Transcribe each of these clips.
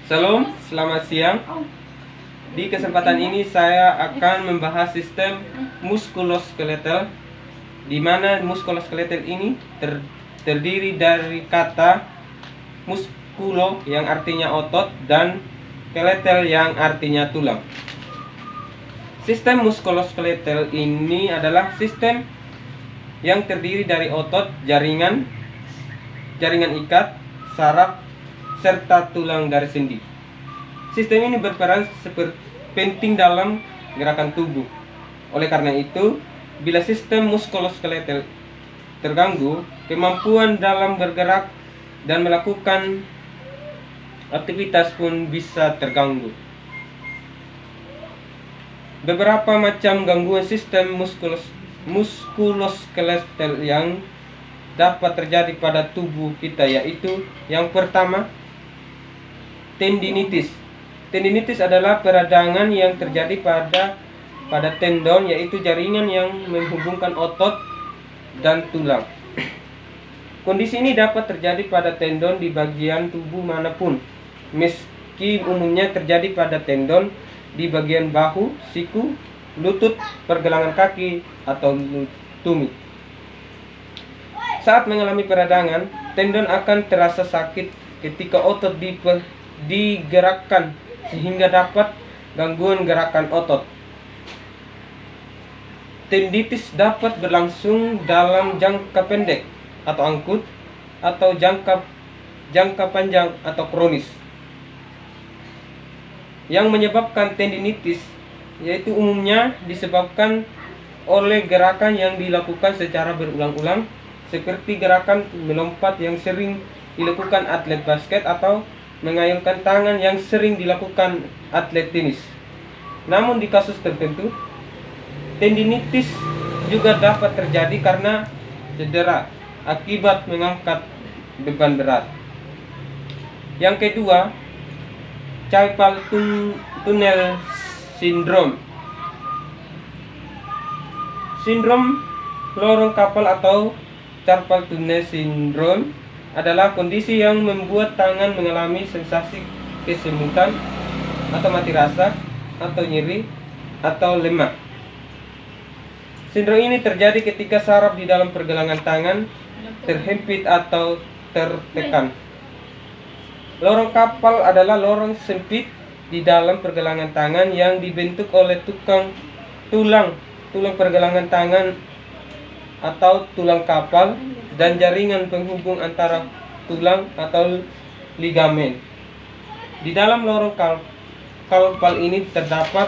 Salam, selamat siang. Di kesempatan ini saya akan membahas sistem muskuloskeletal, di mana muskuloskeletal ini terdiri dari kata muskulo yang artinya otot dan skeletal yang artinya tulang. Sistem muskuloskeletal ini adalah sistem yang terdiri dari otot, jaringan ikat, saraf, serta tulang dari sendi. Sistem ini berperan penting dalam gerakan tubuh. Oleh karena itu, bila sistem muskuloskeletal terganggu, kemampuan dalam bergerak dan melakukan aktivitas pun bisa terganggu. Beberapa macam gangguan sistem muskuloskeletal yang dapat terjadi pada tubuh kita yaitu yang pertama, tendinitis. Tendinitis adalah peradangan yang terjadi pada tendon, yaitu jaringan yang menghubungkan otot dan tulang. Kondisi ini dapat terjadi pada tendon di bagian tubuh manapun, meski umumnya terjadi pada tendon di bagian bahu, siku, lutut, pergelangan kaki, atau tumit. Saat mengalami peradangan, tendon akan terasa sakit ketika otot digerakkan sehingga dapat gangguan gerakan otot. Tendinitis dapat berlangsung dalam jangka pendek atau akut, atau jangka panjang atau kronis. Yang menyebabkan tendinitis yaitu umumnya disebabkan oleh gerakan yang dilakukan secara berulang-ulang, seperti gerakan melompat yang sering dilakukan atlet basket atau mengayunkan tangan yang sering dilakukan atlet tenis. Namun di kasus tertentu, tendinitis juga dapat terjadi karena cedera akibat mengangkat beban berat. Yang kedua, carpal tunnel syndrome. Sindrom lorong kapal atau carpal tunnel syndrome adalah kondisi yang membuat tangan mengalami sensasi kesemutan atau mati rasa atau nyeri atau lemah. Sindrom ini terjadi ketika saraf di dalam pergelangan tangan terhimpit atau tertekan. Lorong kapal adalah lorong sempit di dalam pergelangan tangan yang dibentuk oleh tulang pergelangan tangan atau tulang kapal dan jaringan penghubung antara tulang atau ligamen. Di dalam lorong kapal ini terdapat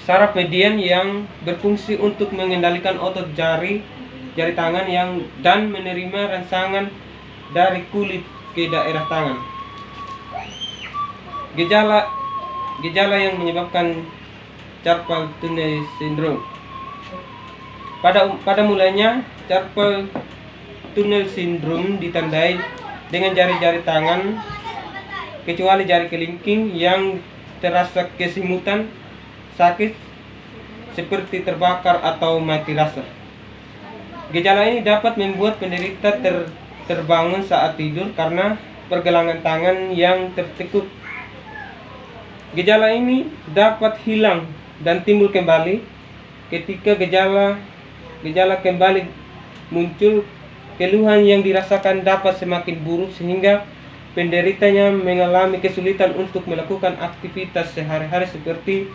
saraf median yang berfungsi untuk mengendalikan otot jari tangan dan menerima rangsangan dari kulit ke daerah tangan. Gejala yang menyebabkan carpal tunnel syndrome. Pada mulanya, carpal tunnel syndrome ditandai dengan jari-jari tangan, kecuali jari kelingking, yang terasa kesemutan, sakit, seperti terbakar atau mati rasa. Gejala ini dapat membuat penderita terbangun saat tidur karena pergelangan tangan yang tertekuk. Gejala ini dapat hilang dan timbul kembali ketika gejala kembali muncul. Keluhan yang dirasakan dapat semakin buruk sehingga penderitanya mengalami kesulitan untuk melakukan aktivitas sehari-hari seperti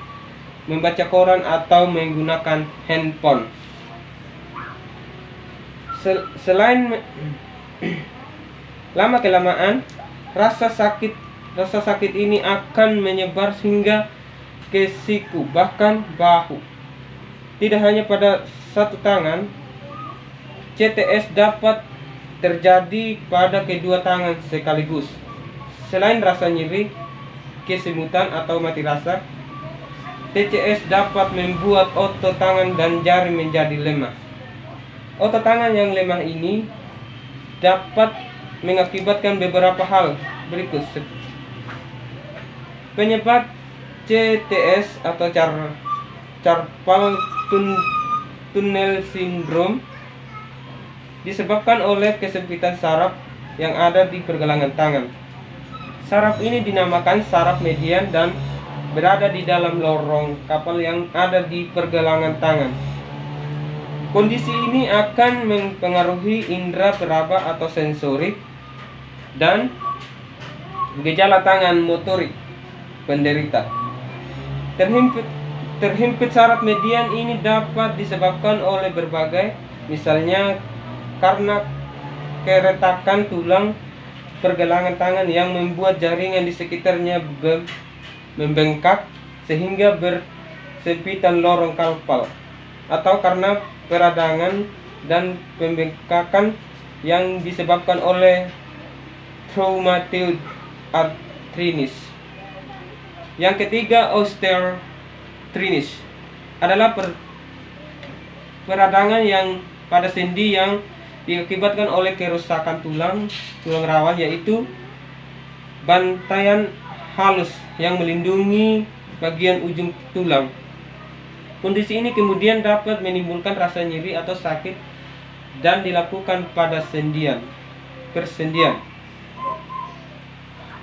membaca koran atau menggunakan handphone. Selain lama-kelamaan, rasa sakit ini akan menyebar hingga ke siku, bahkan bahu. Tidak hanya pada satu tangan, CTS dapat terjadi pada kedua tangan sekaligus. Selain rasa nyeri, kesemutan atau mati rasa, TCS dapat membuat otot tangan dan jari menjadi lemah. Otot tangan yang lemah ini dapat mengakibatkan beberapa hal berikut. Penyebab CTS atau carpal tunnel syndrome disebabkan oleh kesempitan saraf yang ada di pergelangan tangan. Saraf ini dinamakan saraf median dan berada di dalam lorong kapal yang ada di pergelangan tangan. Kondisi ini akan mempengaruhi indera peraba atau sensorik dan gejala tangan motorik penderita. Terhimpit saraf median ini dapat disebabkan oleh berbagai, misalnya karena keretakan tulang pergelangan tangan yang membuat jaringan di sekitarnya membengkak sehingga bersempitan lorong kapal, atau karena peradangan dan pembengkakan yang disebabkan oleh rheumatoid arthritis. Yang ketiga, osteoarthritis adalah peradangan yang pada sendi yang diakibatkan oleh kerusakan tulang rawan, yaitu bantaian halus yang melindungi bagian ujung tulang. Kondisi ini kemudian dapat menimbulkan rasa nyeri atau sakit dan dilakukan pada persendian.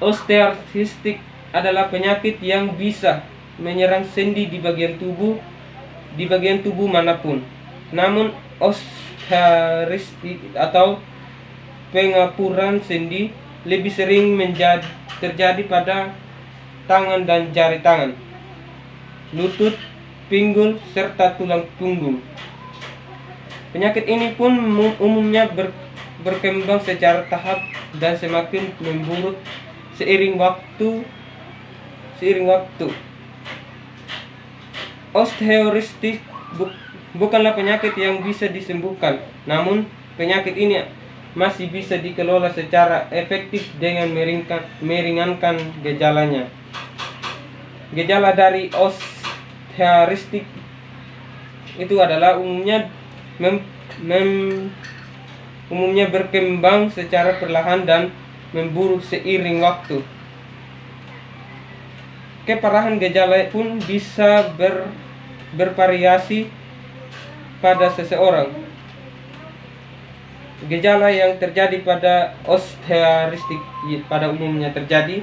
Osteoarthritis adalah penyakit yang bisa menyerang sendi di bagian tubuh manapun. Namun osteoarthritis atau pengapuran sendi lebih sering terjadi pada tangan dan jari tangan, lutut, pinggul, serta tulang punggung. Penyakit ini pun umumnya berkembang secara tahap dan semakin memburuk seiring waktu. Osteoarthritis bukanlah penyakit yang bisa disembuhkan, namun penyakit ini masih bisa dikelola secara efektif dengan meringankan gejalanya. Gejala dari osteoarthritis itu adalah umumnya berkembang secara perlahan dan memburuk seiring waktu. Keparahan gejala pun bisa bervariasi pada seseorang. Gejala yang terjadi pada osteoarthritis pada umumnya terjadi: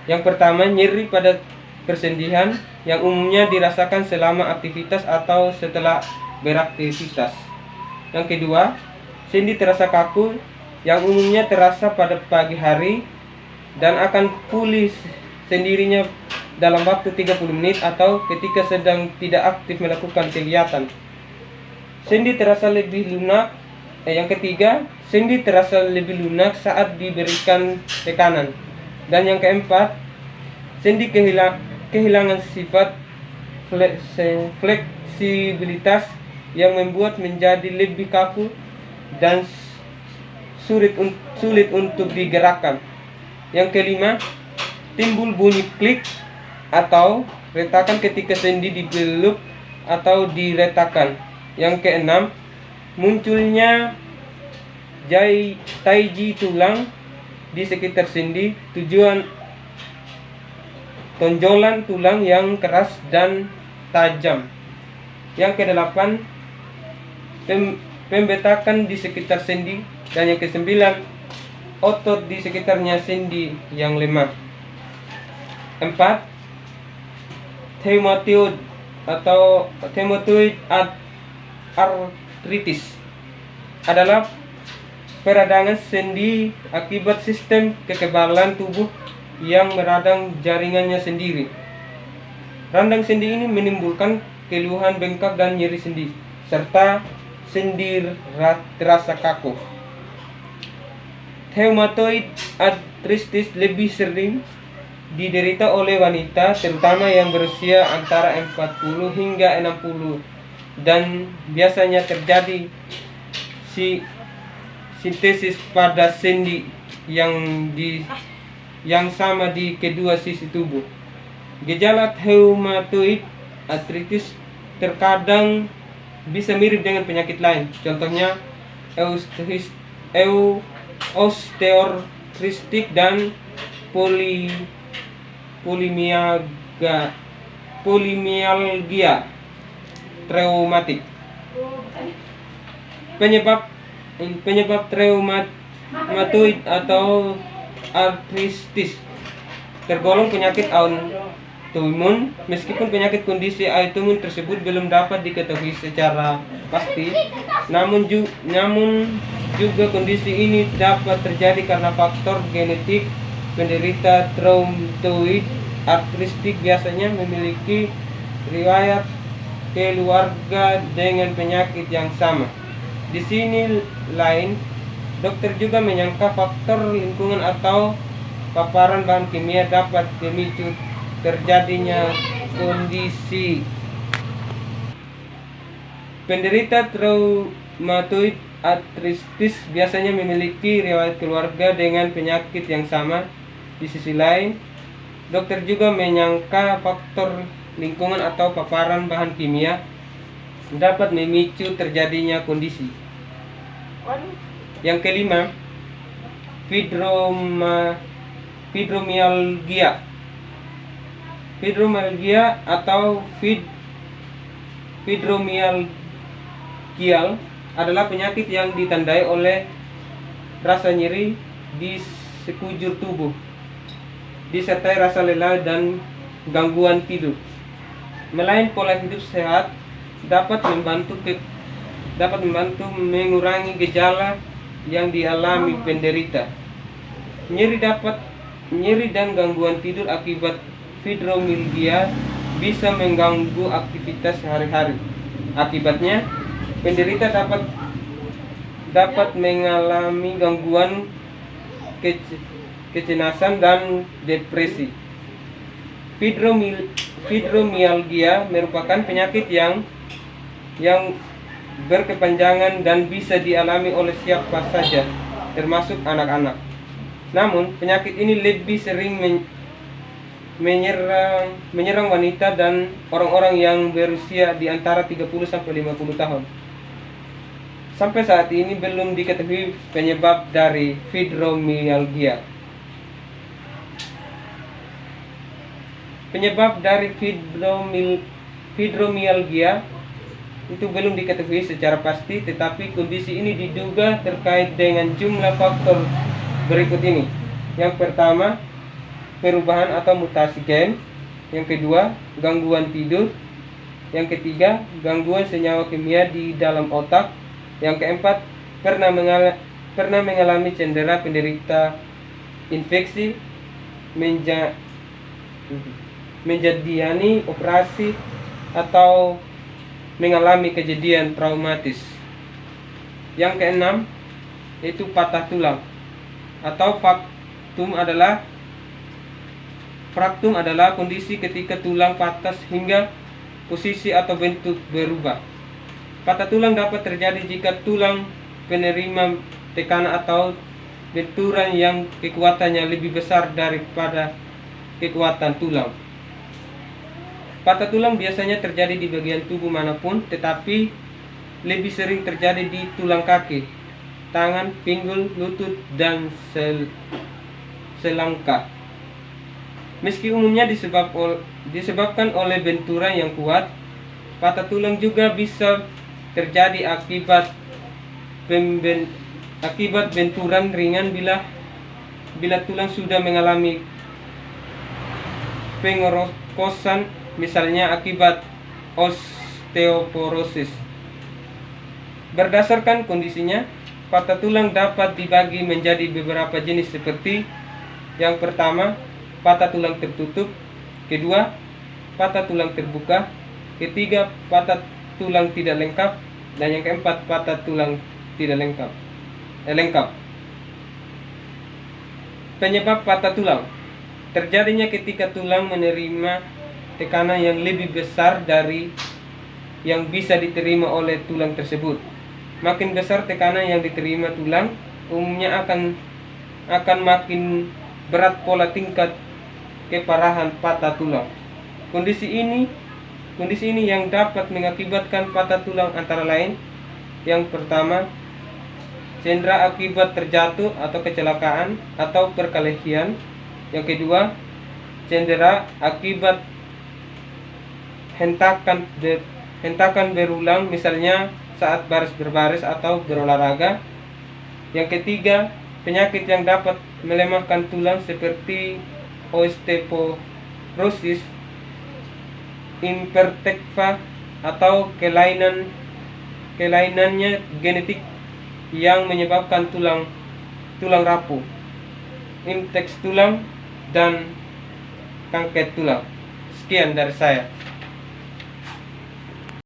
yang pertama, nyeri pada persendian yang umumnya dirasakan selama aktivitas atau setelah beraktivitas. Yang kedua, sendi terasa kaku yang umumnya terasa pada pagi hari dan akan pulih sendirinya dalam waktu 30 menit atau ketika sedang tidak aktif melakukan kegiatan. Sendi terasa lebih lunak. Yang ketiga, sendi terasa lebih lunak saat diberikan tekanan. Dan yang keempat, sendi kehilangan sifat fleksibilitas yang membuat menjadi lebih kaku dan sulit untuk digerakkan. Yang kelima, timbul bunyi klik atau retakan ketika sendi dibeluk atau diletakkan. Yang keenam, munculnya taiji tulang di sekitar sendi, tonjolan tulang yang keras dan tajam. Yang kedelapan, pembetakan di sekitar sendi. Dan yang kesembilan, otot di sekitarnya sendi yang lemah. 4. Rheumatoid arthritis adalah peradangan sendi akibat sistem kekebalan tubuh yang meradang jaringannya sendiri. Radang sendi ini menimbulkan keluhan bengkak dan nyeri sendi, serta sendi terasa kaku. Rheumatoid arthritis lebih sering diderita oleh wanita, terutama yang berusia antara 40 hingga 60, dan biasanya terjadi sintesis pada sendi yang sama di kedua sisi tubuh. Gejala rheumatoid arthritis terkadang bisa mirip dengan penyakit lain, contohnya osteoarthritis dan polimialgia traumatik. Penyebab rheumatoid atau arthritis tergolong penyakit autoimun. Meskipun penyakit kondisi autoimun tersebut belum dapat diketahui secara pasti, namun juga kondisi ini dapat terjadi karena faktor genetik. Penderita rheumatoid arthritis biasanya memiliki riwayat keluarga dengan penyakit yang sama. Di sini lain, dokter juga menyangka faktor lingkungan atau paparan bahan kimia dapat memicu terjadinya kondisi. Penderita rheumatoid arthritis biasanya memiliki riwayat keluarga dengan penyakit yang sama. Di sisi lain, dokter juga menyangka faktor lingkungan atau paparan bahan kimia dapat memicu terjadinya kondisi. Yang kelima, fibromialgia. Fibromialgia atau fibromialgia adalah penyakit yang ditandai oleh rasa nyeri di sekujur tubuh, disertai rasa lelah dan gangguan tidur. Melain pola hidup sehat dapat membantu mengurangi gejala yang dialami penderita. Nyeri dan gangguan tidur akibat fibromialgia bisa mengganggu aktivitas sehari-hari. Akibatnya, penderita dapat mengalami gangguan kecemasan dan depresi. Fibromialgia merupakan penyakit yang berkepanjangan dan bisa dialami oleh siapa saja, termasuk anak-anak. Namun, penyakit ini lebih sering menyerang wanita dan orang-orang yang berusia di antara 30 sampai 50 tahun. Sampai saat ini belum diketahui penyebab dari fibromialgia. Penyebab dari fibromialgia itu belum diketahui secara pasti, tetapi kondisi ini diduga terkait dengan jumlah faktor berikut ini. Yang pertama, perubahan atau mutasi gen. Yang kedua, gangguan tidur. Yang ketiga, gangguan senyawa kimia di dalam otak. Yang keempat, pernah mengalami cedera, penderita infeksi, menjalani operasi, atau mengalami kejadian traumatis. Yang keenam, yaitu patah tulang atau fraktum adalah kondisi ketika tulang patah hingga posisi atau bentuk berubah. Patah tulang dapat terjadi jika tulang penerima tekanan atau benturan yang kekuatannya lebih besar daripada kekuatan tulang. Patah tulang biasanya terjadi di bagian tubuh manapun, tetapi lebih sering terjadi di tulang kaki, tangan, pinggul, lutut, dan selangkah. Meski umumnya disebabkan oleh benturan yang kuat, patah tulang juga bisa terjadi akibat benturan ringan bila tulang sudah mengalami pengerokosan, misalnya akibat osteoporosis. Berdasarkan kondisinya, patah tulang dapat dibagi menjadi beberapa jenis seperti: yang pertama, patah tulang tertutup; kedua, patah tulang terbuka; ketiga, patah tulang tidak lengkap; dan yang keempat, patah tulang tidak lengkap. Penyebab patah tulang terjadinya ketika tulang menerima tekanan yang lebih besar dari yang bisa diterima oleh tulang tersebut. Makin besar tekanan yang diterima tulang, umumnya akan makin berat pola tingkat keparahan patah tulang. Kondisi ini yang dapat mengakibatkan patah tulang antara lain: yang pertama, cedera akibat terjatuh atau kecelakaan atau perkelahian; yang kedua, cedera akibat hentakan berulang, misalnya saat baris berbaris atau berolahraga; yang ketiga, penyakit yang dapat melemahkan tulang seperti osteoporosis imperfecta atau kelainannya genetik yang menyebabkan tulang rapuh, infeksi tulang, dan kanker tulang. Sekian dari saya.